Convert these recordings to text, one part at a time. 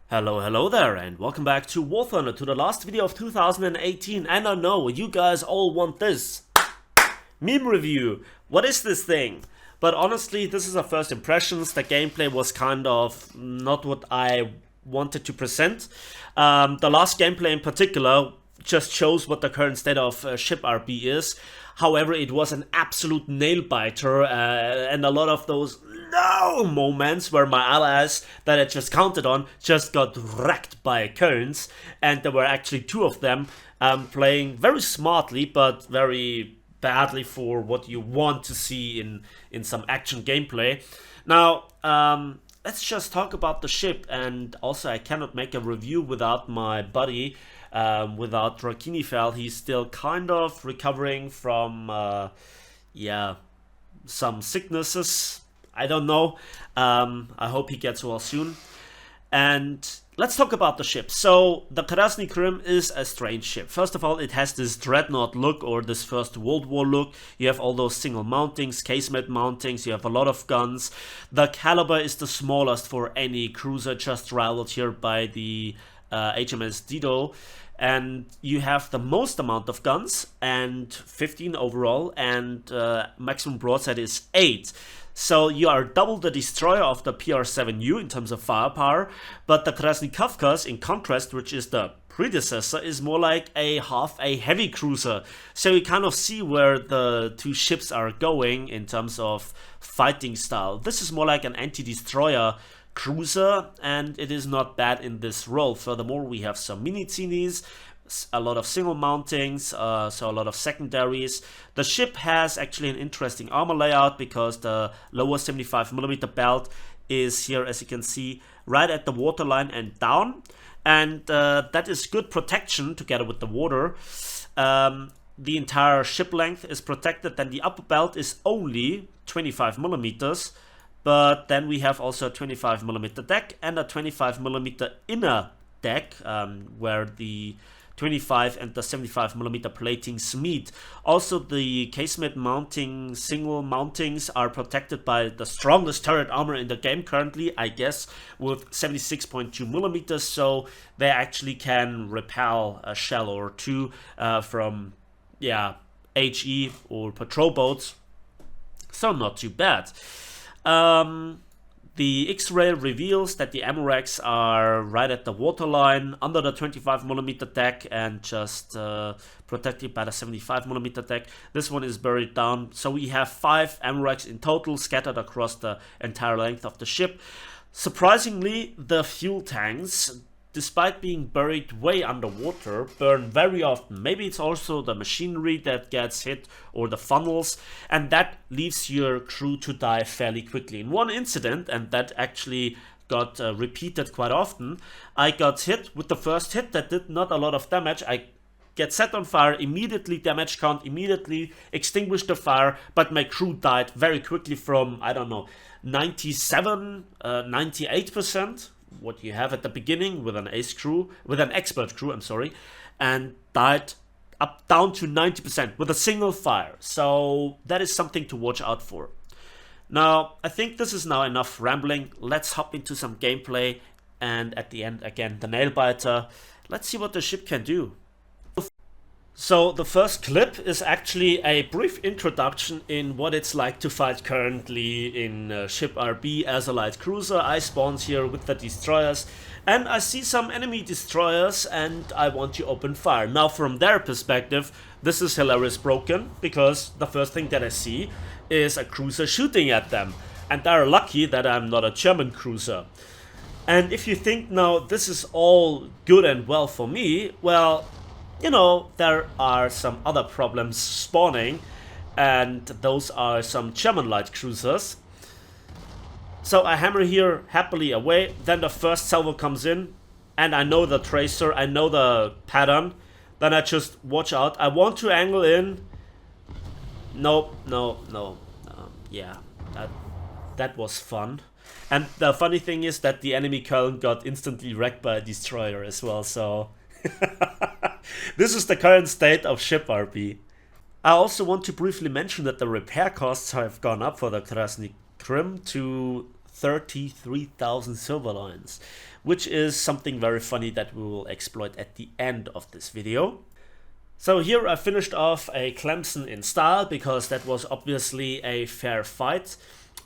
Hello there, and welcome back to War Thunder, to the last video of 2018. And I know you guys all want this meme review. What is this thing? But honestly, this is our first impressions. The gameplay was kind of not what I wanted to present. The last gameplay in particular just shows what the current state of ship RP is. However, it was an absolute nail biter, and a lot of those no moments where my allies that I just counted on just got wrecked by currents, and there were actually two of them playing very smartly but very badly for what you want to see in some action gameplay. Now, let's just talk about the ship, and also I cannot make a review without my buddy, without Rakinifel. He's still kind of recovering from, some sicknesses. I don't know. I hope he gets well soon. And let's talk about the ship. So, the Krasny Krym is a strange ship. First of all, it has this dreadnought look, or this First World War look. You have all those single mountings, casemate mountings, you have a lot of guns. The caliber is the smallest for any cruiser, just rivaled here by the HMS Dido. And you have the most amount of guns, and 15 overall, and maximum broadside is 8. So you are double the destroyer of the PR-7U in terms of firepower, but the Krasny Kavkas, in contrast, which is the predecessor, is more like a half a heavy cruiser. So you kind of see where the two ships are going in terms of fighting style. This is more like an anti-destroyer cruiser, and it is not bad in this role. Furthermore, we have some mini-tinis, a lot of single mountings, so a lot of secondaries. The ship has actually an interesting armor layout because the lower 75mm belt is here, as you can see, right at the waterline and down, and that is good protection together with the water. The entire ship length is protected, then the upper belt is only 25mm, but then we have also a 25mm deck and a 25mm inner deck, where the 25 and the 75mm platings meet. Also, the casemate mounting, single mountings are protected by the strongest turret armor in the game currently, I guess, with 76.2mm, so they actually can repel a shell or two from, HE or patrol boats, so not too bad. The X-ray reveals that the ammo racks are right at the waterline, under the 25mm deck, and just protected by the 75mm deck. This one is buried down, so we have 5 ammo racks in total scattered across the entire length of the ship. Surprisingly, the fuel tanks, despite being buried way underwater, burn very often. Maybe it's also the machinery that gets hit, or the funnels, and that leaves your crew to die fairly quickly. In one incident, and that actually got repeated quite often, I got hit with the first hit that did not a lot of damage. I get set on fire, immediately damage count, immediately extinguish the fire, but my crew died very quickly from, I don't know, 97, 98%. What you have at the beginning with an expert crew, and died up down to 90% with a single fire. So that is something to watch out for. Now, I think this is now enough rambling. Let's hop into some gameplay, and at the end, again, the nail biter. Let's see what the ship can do. So the first clip is actually a brief introduction in what it's like to fight currently in ship RB as a light cruiser. I spawned here with the destroyers, and I see some enemy destroyers, and I want to open fire. Now, from their perspective, this is hilarious broken, because the first thing that I see is a cruiser shooting at them, and they're lucky that I'm not a German cruiser. And if you think now this is all good and well for me, well, you know, there are some other problems spawning, and those are some German light cruisers. So I hammer here happily away, then the first salvo comes in, and I know the tracer, I know the pattern, then I just watch out. I want to angle in. Nope, no. That was fun. And the funny thing is that the enemy Köln got instantly wrecked by a destroyer as well, so this is the current state of ship RP. I also want to briefly mention that the repair costs have gone up for the Krasny Krym to 33,000 silver lines, which is something very funny that we will exploit at the end of this video. So here I finished off a Clemson in style, because that was obviously a fair fight.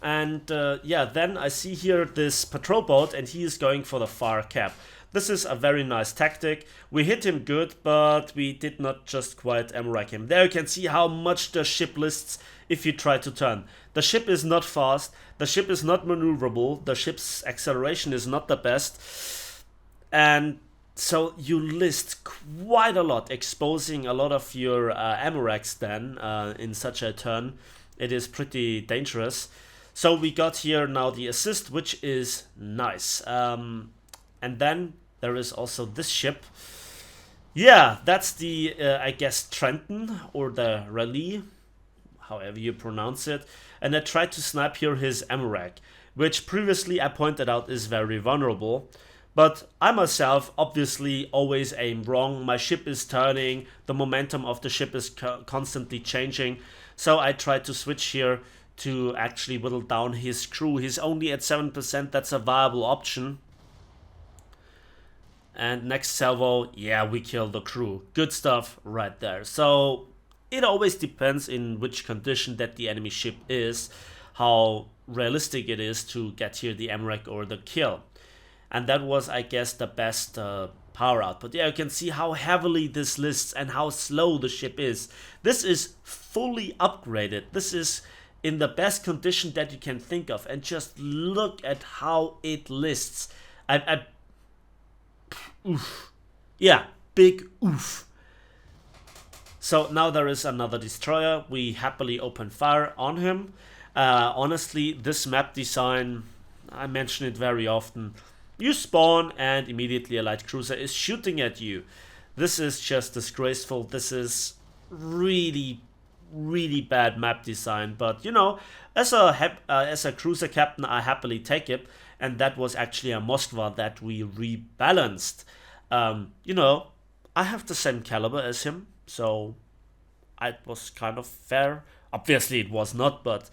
And yeah, then I see here this patrol boat, and he is going for the far cap. This is a very nice tactic. We hit him good, but we did not just quite rack him. There you can see how much the ship lists if you try to turn. The ship is not fast, the ship is not maneuverable, the ship's acceleration is not the best. And so you list quite a lot, exposing a lot of your ammo racks then in such a turn. It is pretty dangerous. So we got here now the assist, which is nice. And then there is also this ship. Yeah, that's the, I guess, Trenton, or the Raleigh, however you pronounce it. And I tried to snipe here his ammo rack, which previously I pointed out is very vulnerable. But I myself obviously always aim wrong. My ship is turning, the momentum of the ship is constantly changing. So I tried to switch here to actually whittle down his crew. He's only at 7%, that's a viable option. And next salvo, yeah, we kill the crew. Good stuff right there. So it always depends in which condition that the enemy ship is, how realistic it is to get here the MREC or the kill. And that was, I guess, the best power output. Yeah, you can see how heavily this lists and how slow the ship is. This is fully upgraded. This is in the best condition that you can think of. And just look at how it lists. Oof. Yeah, big oof. So now there is another destroyer. We happily open fire on him. Honestly, this map design, I mention it very often. You spawn and immediately a light cruiser is shooting at you. This is just disgraceful. This is really, really bad map design. But you know, as a cruiser captain, I happily take it. And that was actually a Moskva that we rebalanced. You know, I have the same caliber as him, so it was kind of fair. Obviously it was not, but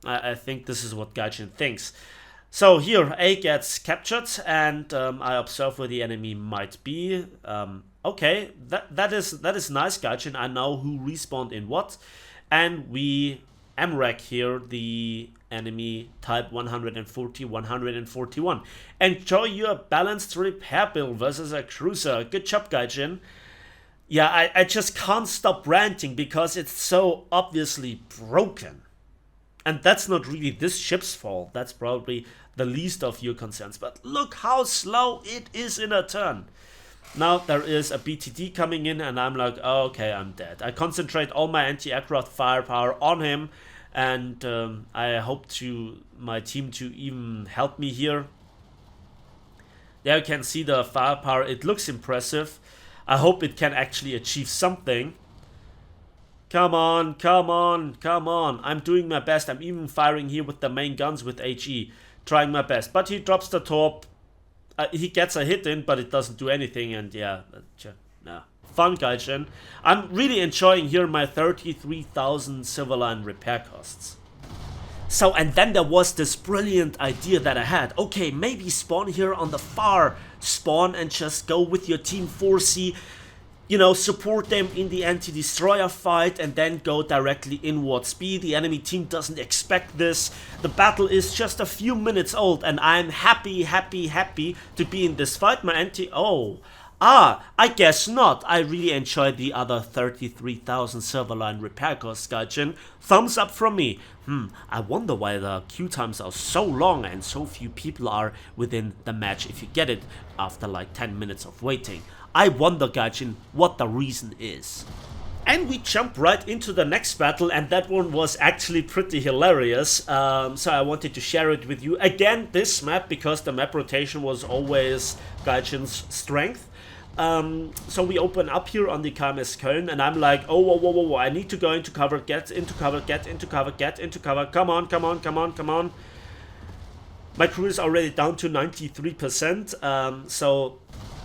I think this is what Gaijin thinks. So here A gets captured, and I observe where the enemy might be. Okay, that is nice, Gaijin. I know who respawned in what, and we MRAC here the enemy type 140, 141. Enjoy your balanced repair build versus a cruiser. Good job, Gaijin. Yeah, I just can't stop ranting because it's so obviously broken. And that's not really this ship's fault. That's probably the least of your concerns. But look how slow it is in a turn. Now there is a BTD coming in and I'm like, oh, okay, I'm dead. I concentrate all my anti-aircraft firepower on him. And I hope my team to even help me here. There you can see the firepower. It looks impressive. I hope it can actually achieve something. Come on, come on, come on. I'm doing my best. I'm even firing here with the main guns with HE. Trying my best. But he drops the torp. He gets a hit in, but it doesn't do anything. And yeah, no. Fun, Gaijin. I'm really enjoying here my 33,000 silver line repair costs. So, and then there was this brilliant idea that I had. Okay, maybe spawn here on the far spawn and just go with your team 4C. You know, support them in the anti-destroyer fight and then go directly inward speed. The enemy team doesn't expect this. The battle is just a few minutes old and I'm happy to be in this fight. My I guess not. I really enjoyed the other 33,000 silver line repair costs, Gaijin. Thumbs up from me. I wonder why the queue times are so long and so few people are within the match if you get it after like 10 minutes of waiting. I wonder, Gaijin, what the reason is. And we jump right into the next battle, and that one was actually pretty hilarious. So I wanted to share it with you. Again, this map, because the map rotation was always Gaijin's strength. So we open up here on the KMS Köln, and I'm like, oh, whoa, I need to go into cover, get into cover, get into cover, get into cover. Come on. My crew is already down to 93%, so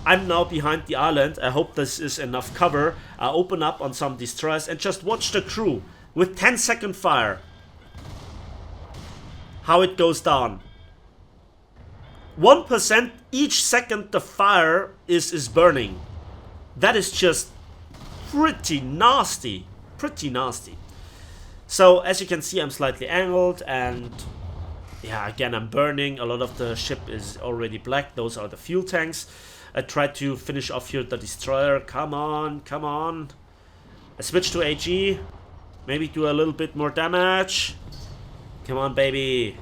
I'm now behind the island. I hope this is enough cover. I open up on some destroyers and just watch the crew with 10-second fire. How it goes down. 1% each second the fire is burning. That is just pretty nasty. Pretty nasty. So as you can see, I'm slightly angled, and yeah, again, I'm burning. A lot of the ship is already black. Those are the fuel tanks. I tried to finish off here the destroyer. Come on, come on. I switch to AG. Maybe do a little bit more damage. Come on, baby.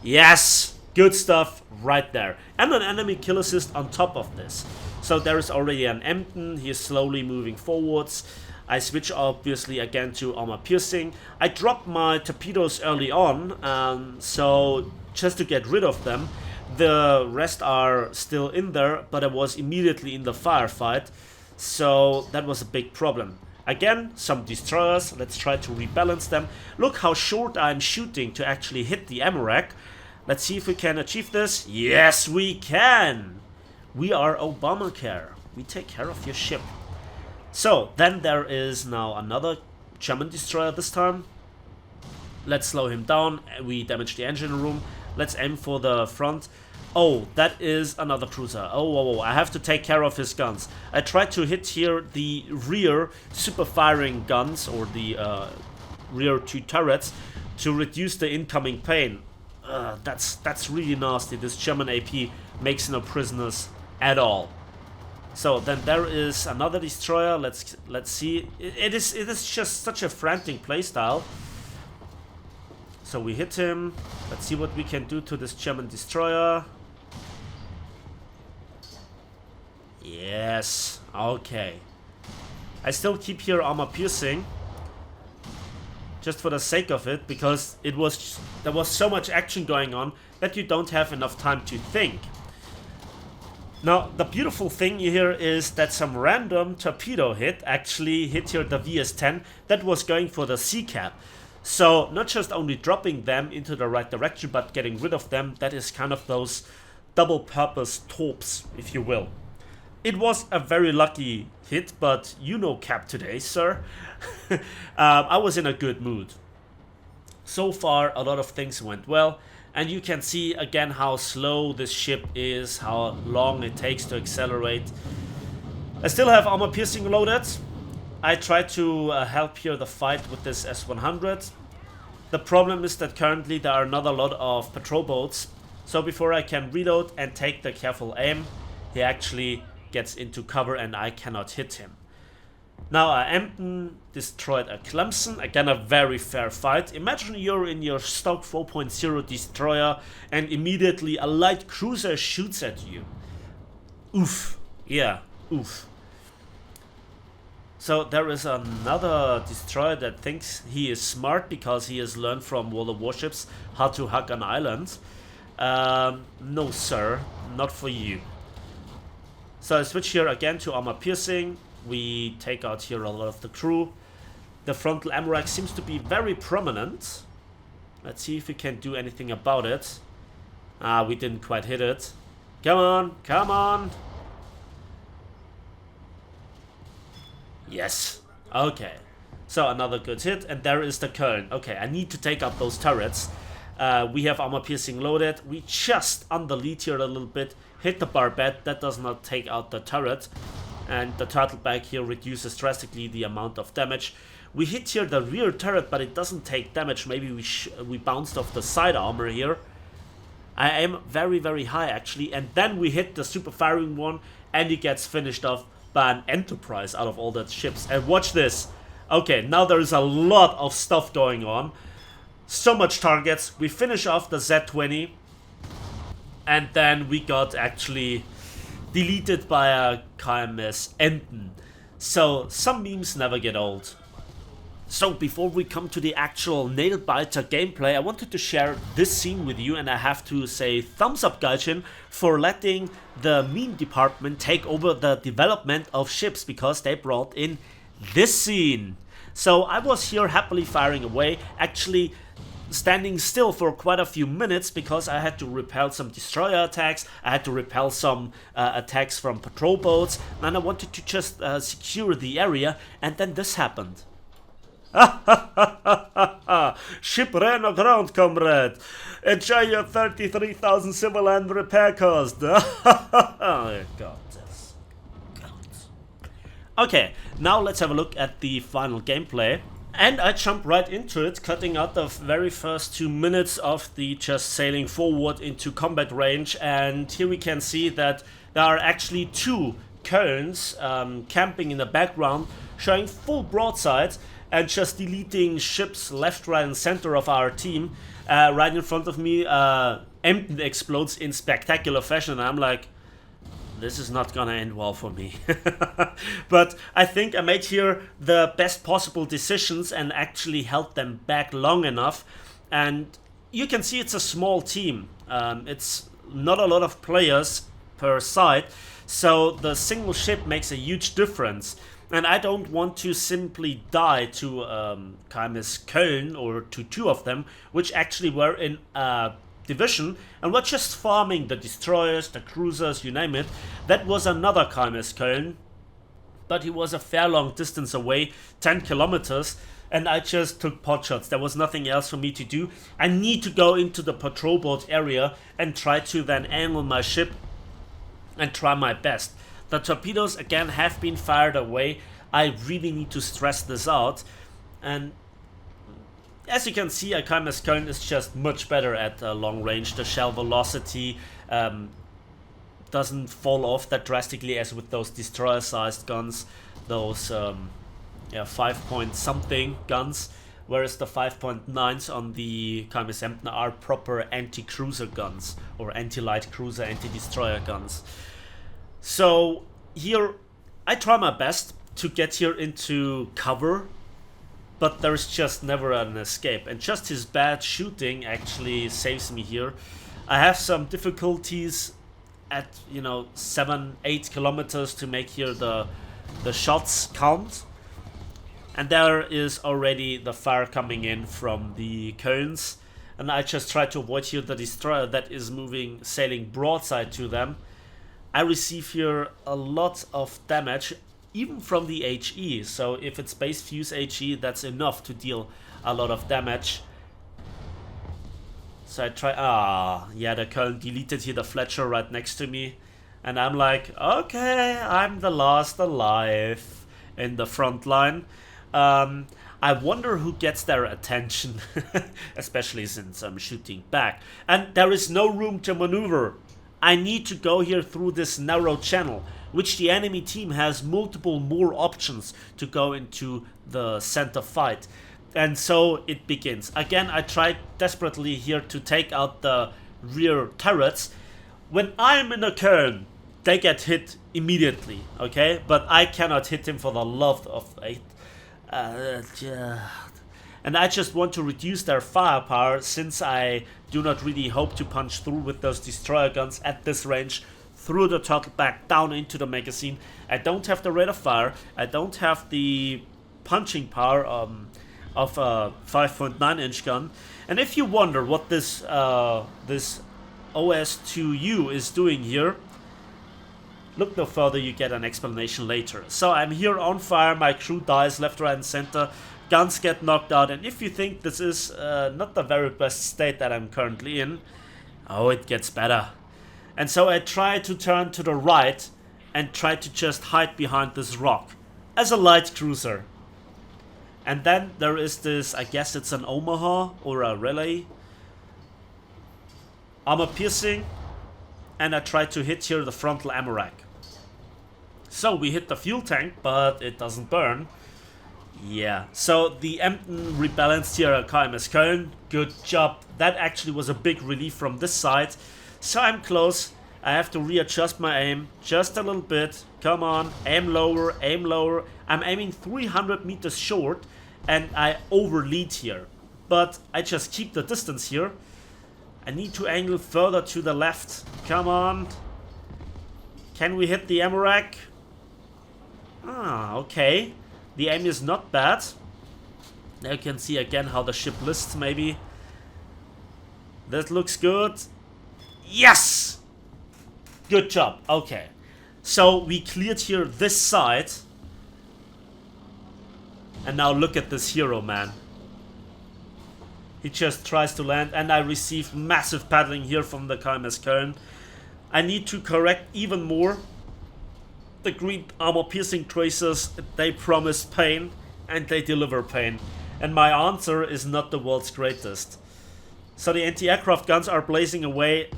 Yes! Good stuff right there. And an enemy kill assist on top of this. So there is already an Emden. He is slowly moving forwards. I switch obviously again to armor piercing. I dropped my torpedoes early on, so just to get rid of them. The rest are still in there, but I was immediately in the firefight, so that was a big problem. Again, some destroyers. Let's try to rebalance them. Look how short I'm shooting to actually hit the Amorak. Let's see if we can achieve this. Yes, we can! We are Obamacare. We take care of your ship. So, then there is now another German destroyer this time. Let's slow him down. We damage the engine room. Let's aim for the front. Oh, that is another cruiser. Oh, I have to take care of his guns. I tried to hit here the rear super firing guns, or the rear 2 turrets, to reduce the incoming pain. That's really nasty. This German AP makes no prisoners at all. So then there is another destroyer. Let's see. It is just such a frantic playstyle. So we hit him. Let's see what we can do to this German destroyer. Yes. Okay. I still keep here armor piercing, just for the sake of it, because there was so much action going on that you don't have enough time to think. Now, the beautiful thing here is that some random torpedo hit actually hit here the VS-10 that was going for the C-cap. So, not just only dropping them into the right direction, but getting rid of them. That is kind of those double-purpose torps, if you will. It was a very lucky hit, but you know cap today, sir. I was in a good mood. So far, a lot of things went well. And you can see again how slow this ship is, how long it takes to accelerate. I still have armor piercing loaded. I try to help here the fight with this S-100. The problem is that currently there are not a lot of patrol boats. So before I can reload and take the careful aim, he actually gets into cover and I cannot hit him. Now Emden destroyed a Clemson, again a very fair fight. Imagine you're in your stock 4.0 destroyer and immediately a light cruiser shoots at you. Oof. Yeah, oof. So there is another destroyer that thinks he is smart because he has learned from World of Warships how to hug an island. No sir, not for you. So I switch here again to armor piercing. We take out here a lot of the crew. The frontal Amorak seems to be very prominent. Let's see if we can do anything about it. We didn't quite hit it. Come on, come on. Yes. Okay. So another good hit, and there is the Köln. Okay, I need to take out those turrets. We have armor piercing loaded. We just on the lead here a little bit. Hit the barbette. That does not take out the turret. And the turtleback here reduces drastically the amount of damage. We hit here the rear turret, but it doesn't take damage. Maybe we bounced off the side armor here. I aim very, very high actually. And then we hit the super firing one, and he gets finished off by an Enterprise out of all that ships. And watch this. Okay, now there is a lot of stuff going on. So much targets. We finish off the Z-20. And then we got actually deleted by a KMS Emden. So some memes never get old. So before we come to the actual nail-biter gameplay, I wanted to share this scene with you, and I have to say thumbs up Gaijin for letting the meme department take over the development of ships, because they brought in this scene. So I was here happily firing away, actually standing still for quite a few minutes because I had to repel some destroyer attacks, I had to repel some attacks from patrol boats, and I wanted to just secure the area, and then this happened. Ship ran aground, comrade. Enjoy your 33,000 civil and repair cost. Oh, God. Okay, now let's have a look at the final gameplay. And I jump right into it, cutting out the very first 2 minutes of the just sailing forward into combat range. And here we can see that there are actually 2 Kölns camping in the background, showing full broadside and just deleting ships left, right, and center of our team. Right in front of me, Emden explodes in spectacular fashion, and I'm like, this is not gonna end well for me. But I think I made here the best possible decisions and actually held them back long enough. And you can see it's a small team. It's not a lot of players per side, so the single ship makes a huge difference. And I don't want to simply die to Kaimis Köln or to 2 of them, which actually were in division and were just farming the destroyers, the cruisers, you name it. That was another Kaimis Köln, but he was a fair long distance away, 10 kilometers, and I just took pot shots. There was nothing else for me to do. I need to go into the patrol boat area and try to then angle my ship and try my best. The torpedoes again have been fired away. I really need to stress this out. And as you can see, Kaimis Köln is just much better at long range. The shell velocity doesn't fall off that drastically as with those destroyer-sized guns, those 5-point something guns, whereas the 5.9s on the Kaimis Emden are proper anti-cruiser guns, or anti-light cruiser, anti-destroyer guns. So here I try my best to get here into cover, but there's just never an escape, and just his bad shooting actually saves me here. I have some difficulties at 7-8 kilometers to make here the shots count, and there is already the fire coming in from the Kölns, and I just try to avoid here the destroyer that is sailing broadside to them. I receive here a lot of damage, even from the HE, so if it's base fuse HE, that's enough to deal a lot of damage. So I try, the Köln deleted here the Fletcher right next to me, and I'm like, okay, I'm the last alive in the front line. I wonder who gets their attention, especially since I'm shooting back. And there is no room to maneuver. I need to go here through this narrow channel, which the enemy team has multiple more options to go into the center fight. And so it begins. Again, I tried desperately here to take out the rear turrets. When I'm in a Köln, they get hit immediately, okay? But I cannot hit him for the love of it. And I just want to reduce their firepower, since I do not really hope to punch through with those destroyer guns at this range, through the turtle back down into the magazine. I don't have the rate of fire, I don't have the punching power of a 5.9 inch gun. And if you wonder what this OS2U is doing here, look no further, you get an explanation later. So I'm here on fire, my crew dies left, right, and center. Guns get knocked out, and if you think this is not the very best state that I'm currently in, oh, it gets better. And so I try to turn to the right and try to just hide behind this rock as a light cruiser. And then there is this, I guess it's an Omaha or a relay, armor piercing, and I try to hit here the frontal ammo rack. So we hit the fuel tank, but it doesn't burn. Yeah, so the Emden rebalanced here at Kaimis Köln. Good job. That actually was a big relief from this side. So I'm close. I have to readjust my aim just a little bit. Come on, aim lower, aim lower. I'm aiming 300 meters short and I overlead here. But I just keep the distance here. I need to angle further to the left. Come on. Can we hit the ammo rack? Okay. The aim is not bad. There you can see again how the ship lists maybe. That looks good. Yes! Good job. Okay. So we cleared here this side. And now look at this hero, man. He just tries to land, and I receive massive paddling here from the KMS Köln. I need to correct even more. The green armor-piercing tracers, they promise pain, and they deliver pain. And my answer is not the world's greatest. So the anti-aircraft guns are blazing away,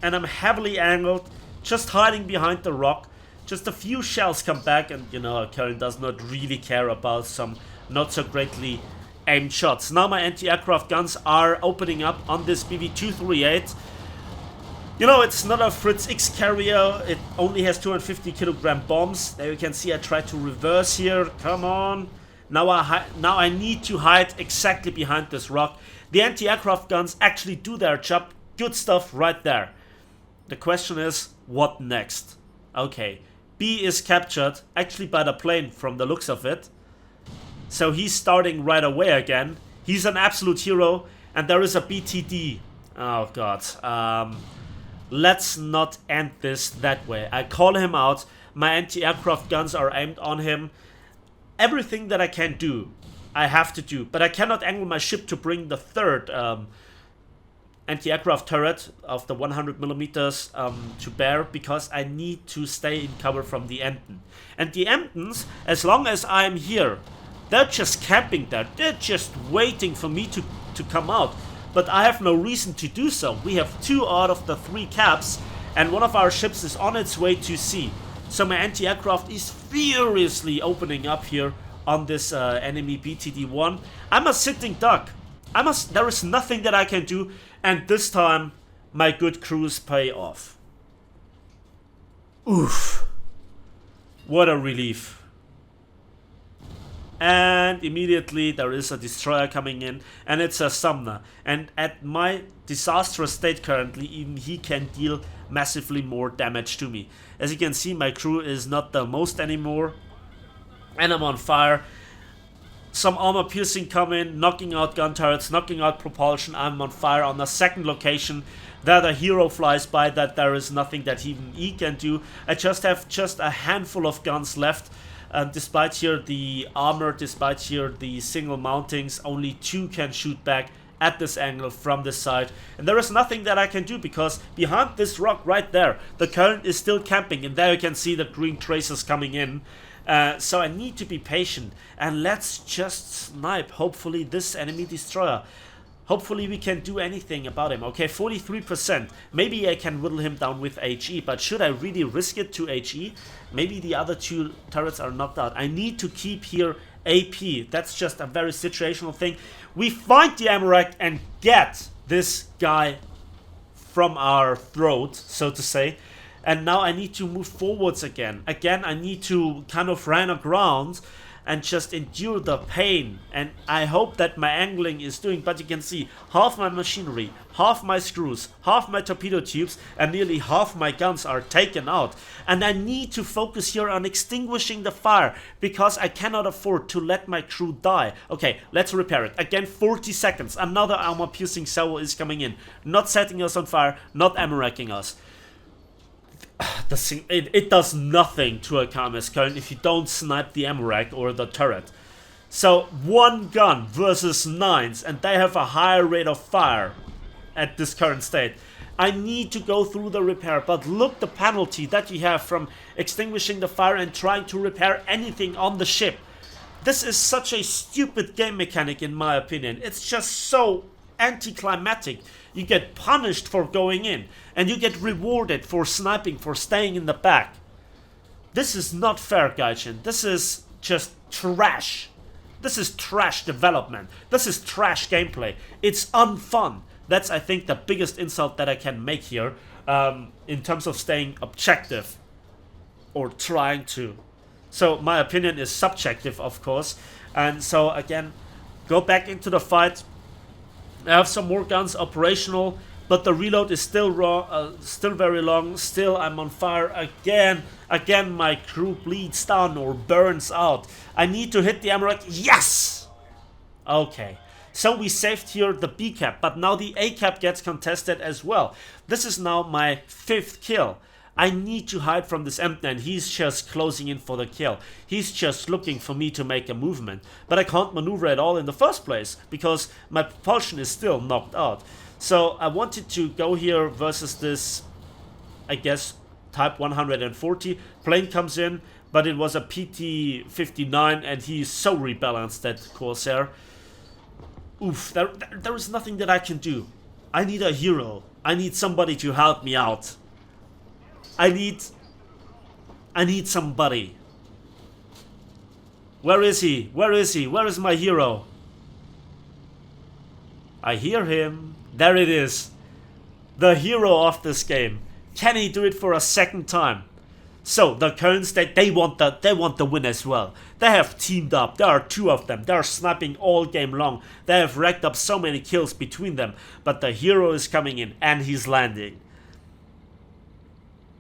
and I'm heavily angled, just hiding behind the rock. Just a few shells come back, and you know, Köln does not really care about some not so greatly aimed shots. Now my anti-aircraft guns are opening up on this BV-238. You know, it's not a Fritz X carrier, it only has 250 kilogram bombs. There you can see I tried to reverse here, come on. Now I need to hide exactly behind this rock. The anti-aircraft guns actually do their job, good stuff right there. The question is, what next? Okay, B is captured, actually by the plane from the looks of it. So he's starting right away again. He's an absolute hero, and there is a BTD. Oh god. Let's not end this that way. I call him out. My anti-aircraft guns are aimed on him. Everything that I can do, I have to do. But I cannot angle my ship to bring the third anti-aircraft turret of the 100 millimeters to bear, because I need to stay in cover from the Emden. And the Emdens, as long as I'm here, they're just camping there. They're just waiting for me to come out. But I have no reason to do so. We have 2 out of the 3 caps, and one of our ships is on its way to sea. So my anti-aircraft is furiously opening up here on this enemy BTD-1. I'm a sitting duck. There is nothing that I can do, and this time my good crews pay off. Oof. What a relief. And immediately there is a destroyer coming in, and it's a Sumner. And at my disastrous state currently, even he can deal massively more damage to me. As you can see, my crew is not the most anymore, and I'm on fire. Some armor piercing come in, knocking out gun turrets, knocking out propulsion. I'm on fire on the second location. There the hero flies by, that there is nothing that even he can do. I just have a handful of guns left. Despite here the armor, despite here the single mountings, only 2 can shoot back at this angle from this side. And there is nothing that I can do, because behind this rock right there, the Köln is still camping, and there you can see the green tracers coming in. So I need to be patient, and let's just snipe, hopefully, this enemy destroyer. Hopefully we can do anything about him. Okay, 43%. Maybe I can whittle him down with HE, but should I really risk it to HE? Maybe the other 2 turrets are knocked out. I need to keep here AP. That's just a very situational thing. We find the Amorak and get this guy from our throat, so to say. And now I need to move forwards again. Again, I need to kind of run aground and just endure the pain. And I hope that my angling is doing, but you can see half my machinery, half my screws, half my torpedo tubes, and nearly half my guns are taken out. And I need to focus here on extinguishing the fire, because I cannot afford to let my crew die. Okay, let's repair it. Again, 40 seconds. Another armor piercing salvo is coming in, not setting us on fire, not ammo-racking us. It does nothing to a KMS Köln if you don't snipe the ammo rack or the turret. So 1 gun versus 9s, and they have a higher rate of fire at this current state. I need to go through the repair, but look the penalty that you have from extinguishing the fire and trying to repair anything on the ship. This is such a stupid game mechanic in my opinion. It's just so anticlimactic. You get punished for going in, and you get rewarded for sniping, for staying in the back. This is not fair, Gaijin. This is just trash. This is trash development. This is trash gameplay. It's unfun. That's, I think, the biggest insult that I can make here, in terms of staying objective, or trying to. So my opinion is subjective, of course. And so again, go back into the fight. I have some more guns operational, but the reload is still very long. Still, I'm on fire again. Again, my crew bleeds down or burns out. I need to hit the ammo rack. Yes! Okay. So we saved here the B cap, but now the A cap gets contested as well. This is now my 5th kill. I need to hide from this Emperor, and he's just closing in for the kill. He's just looking for me to make a movement. But I can't maneuver at all in the first place, because my propulsion is still knocked out. So I wanted to go here versus this, I guess, Type 140. Plane comes in, but it was a PT-59, and he's so rebalanced, that Corsair. Oof, there is nothing that I can do. I need a hero. I need somebody to help me out. I need somebody. Where is he? Where is he? Where is my hero? I hear him. There it is. The hero of this game. Can he do it for a second time? So the Kerns, they want the win as well. They have teamed up. There are two of them. They are sniping all game long. They have racked up so many kills between them. But the hero is coming in and he's landing.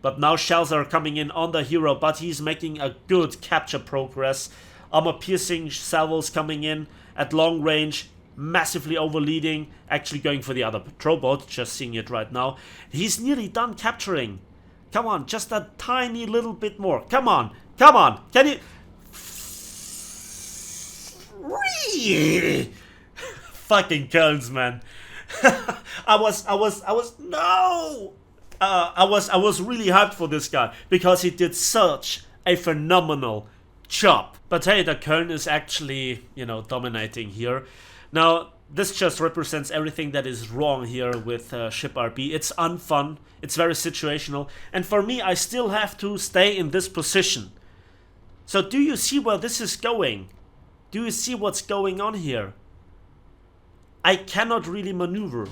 But now shells are coming in on the hero, but he's making a good capture progress. Armor piercing salvos coming in at long range, massively overleading, actually going for the other patrol boat, just seeing it right now. He's nearly done capturing. Come on, just a tiny little bit more. Come on, come on. Can you? Fucking Kerns, man. I was really hyped for this guy because he did such a phenomenal job. But hey, the Kern is actually, dominating here. Now, this just represents everything that is wrong here with Ship RB. It's unfun, it's very situational, and for me, I still have to stay in this position. So do you see where this is going? Do you see what's going on here? I cannot really maneuver.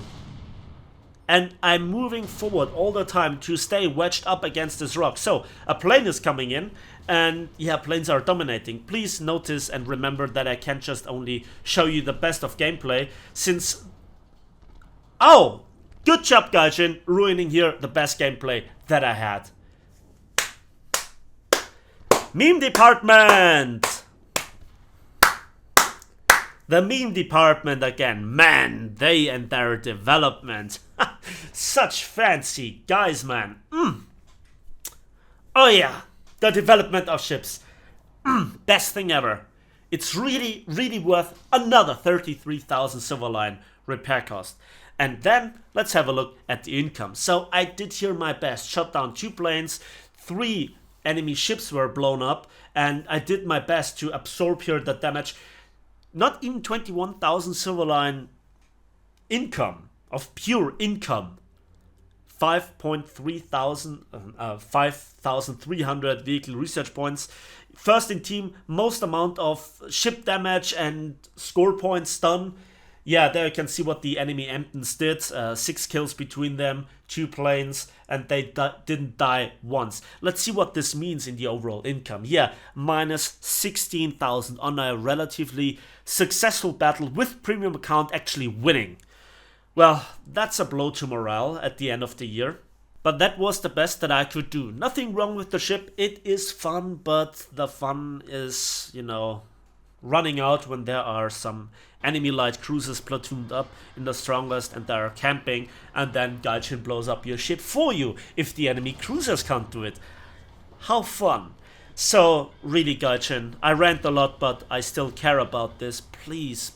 And I'm moving forward all the time to stay wedged up against this rock. So, a plane is coming in, and yeah, planes are dominating. Please notice and remember that I can't just only show you the best of gameplay, since... Oh! Good job, Gaijin, ruining here the best gameplay that I had. Meme department! The meme department again. Man, they and their development. Such fancy guys, man. Oh yeah, the development of ships. Best thing ever. It's really, really worth another 33,000 Silverline repair cost. And then, let's have a look at the income. So, I did here my best. Shot down 2 planes, 3 enemy ships were blown up, and I did my best to absorb here the damage. Not even 21,000 Silverline income, of pure income. 5,300 vehicle research points. First in team, most amount of ship damage and score points done. Yeah, there you can see what the enemy Emtons did. 6 kills between them, 2 planes, and they didn't die once. Let's see what this means in the overall income. Yeah, minus 16,000 on a relatively successful battle with premium account actually winning. Well, that's a blow to morale at the end of the year. But that was the best that I could do. Nothing wrong with the ship. It is fun, but the fun is, running out when there are some enemy light cruisers platooned up in the strongest and they are camping, and then Gaijin blows up your ship for you if the enemy cruisers can't do it. How fun. So, really Gaijin, I rant a lot, but I still care about this. Please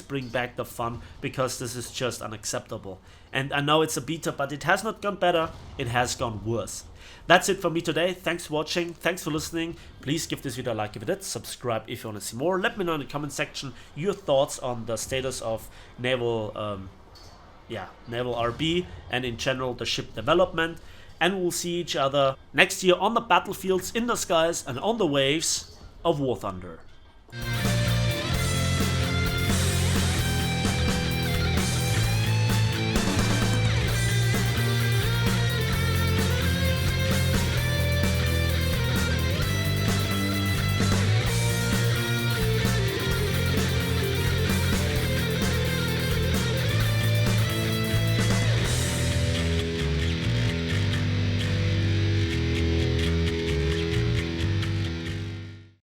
bring back the fun, because this is just unacceptable. And I know it's a beta, but it has not gone better, it has gone worse. That's it for me today. Thanks for watching, thanks for listening. Please give this video a like if you did, subscribe if you want to see more. Let me know in the comment section your thoughts on the status of naval RB and in general the ship development. And we'll see each other next year on the battlefields, in the skies and on the waves of War Thunder.